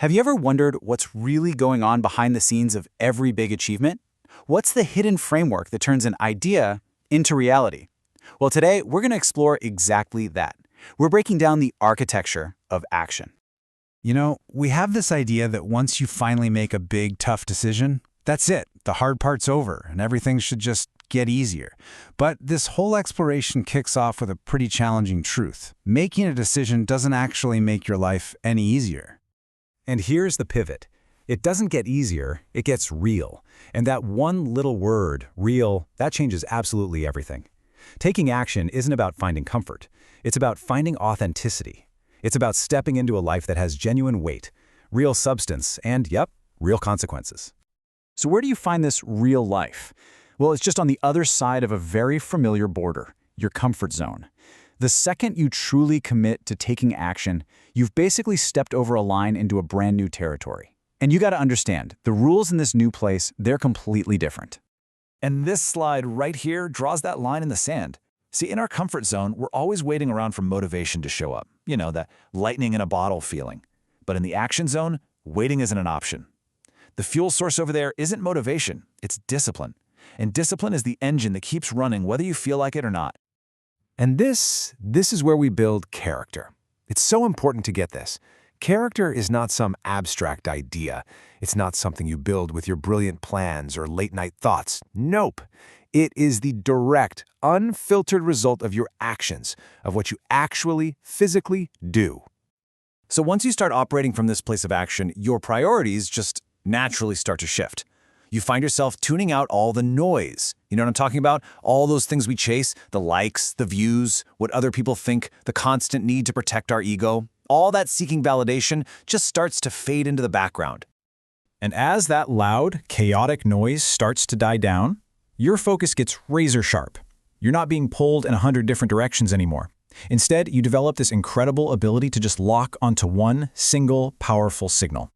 Have you ever wondered what's really going on behind the scenes of every big achievement? What's the hidden framework that turns an idea into reality? Well, today we're going to explore exactly that. We're breaking down the architecture of action. We have this idea that once you finally make a big, tough decision, that's it. The hard part's over, and everything should just get easier. But this whole exploration kicks off with a pretty challenging truth. Making a decision doesn't actually make your life any easier. And here's the pivot. It doesn't get easier, it gets real. And that one little word, real, that changes absolutely everything. Taking action isn't about finding comfort. It's about finding authenticity. It's about stepping into a life that has genuine weight, real substance, and, real consequences. So where do you find this real life? Well, it's just on the other side of a very familiar border, your comfort zone. The second you truly commit to taking action, you've basically stepped over a line into a brand new territory. And you got to understand, the rules in this new place, they're completely different. And this slide right here draws that line in the sand. See, in our comfort zone, we're always waiting around for motivation to show up. That lightning in a bottle feeling. But in the action zone, waiting isn't an option. The fuel source over there isn't motivation, it's discipline. And discipline is the engine that keeps running whether you feel like it or not. And this is where we build character. It's so important to get this. Character is not some abstract idea. It's not something you build with your brilliant plans or late-night thoughts. Nope. It is the direct, unfiltered result of your actions, of what you actually, physically do. So once you start operating from this place of action, your priorities just naturally start to shift. You find yourself tuning out all the noise. You know what I'm talking about? All those things we chase, the likes, the views, what other people think, the constant need to protect our ego. All that seeking validation just starts to fade into the background. And as that loud, chaotic noise starts to die down, your focus gets razor sharp. You're not being pulled in 100 different directions anymore. Instead, you develop this incredible ability to just lock onto one single, powerful signal.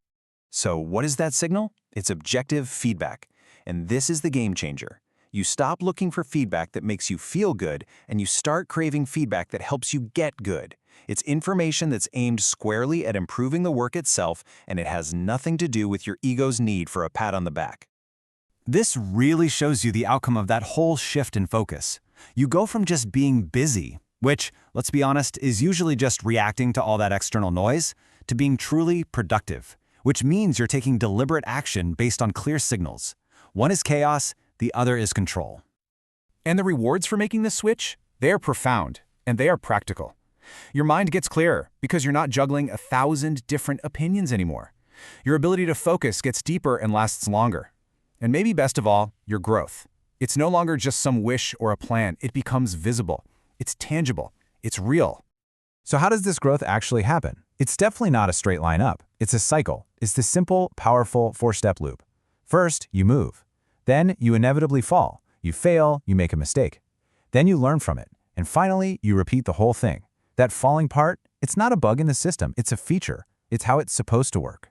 So what is that signal? It's objective feedback. And this is the game changer. You stop looking for feedback that makes you feel good, and you start craving feedback that helps you get good. It's information that's aimed squarely at improving the work itself, and it has nothing to do with your ego's need for a pat on the back. This really shows you the outcome of that whole shift in focus. You go from just being busy, which, let's be honest, is usually just reacting to all that external noise, to being truly productive, which means you're taking deliberate action based on clear signals. One is chaos, the other is control. And the rewards for making this switch? They are profound, and they are practical. Your mind gets clearer because you're not juggling 1,000 different opinions anymore. Your ability to focus gets deeper and lasts longer. And maybe best of all, your growth. It's no longer just some wish or a plan. It becomes visible. It's tangible. It's real. So how does this growth actually happen? It's definitely not a straight line up. It's a cycle. It's the simple, powerful 4-step loop. First, you move. Then you inevitably fall. You fail, you make a mistake. Then you learn from it. And finally, you repeat the whole thing. That falling part, it's not a bug in the system. It's a feature. It's how it's supposed to work.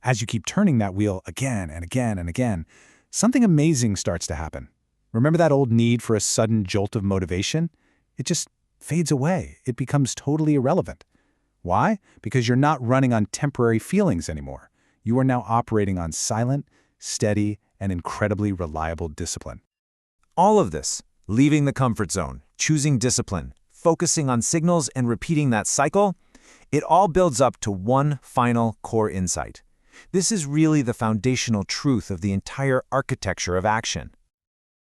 As you keep turning that wheel again and again and again, something amazing starts to happen. Remember that old need for a sudden jolt of motivation? It just fades away. It becomes totally irrelevant. Why? Because you're not running on temporary feelings anymore. You are now operating on silent, steady, and incredibly reliable discipline. All of this, leaving the comfort zone, choosing discipline, focusing on signals, and repeating that cycle, it all builds up to one final core insight. This is really the foundational truth of the entire architecture of action.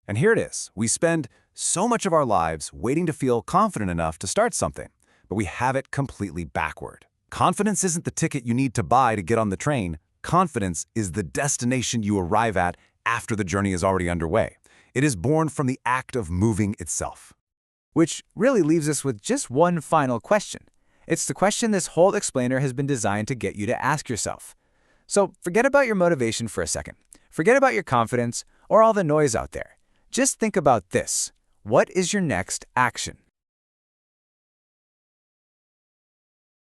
And here it is. We spend so much of our lives waiting to feel confident enough to start something, but we have it completely backward. Confidence isn't the ticket you need to buy to get on the train. Confidence is the destination you arrive at after the journey is already underway. It is born from the act of moving itself. Which really leaves us with just one final question. It's the question this whole explainer has been designed to get you to ask yourself. So forget about your motivation for a second. Forget about your confidence or all the noise out there. Just think about this. What is your next action?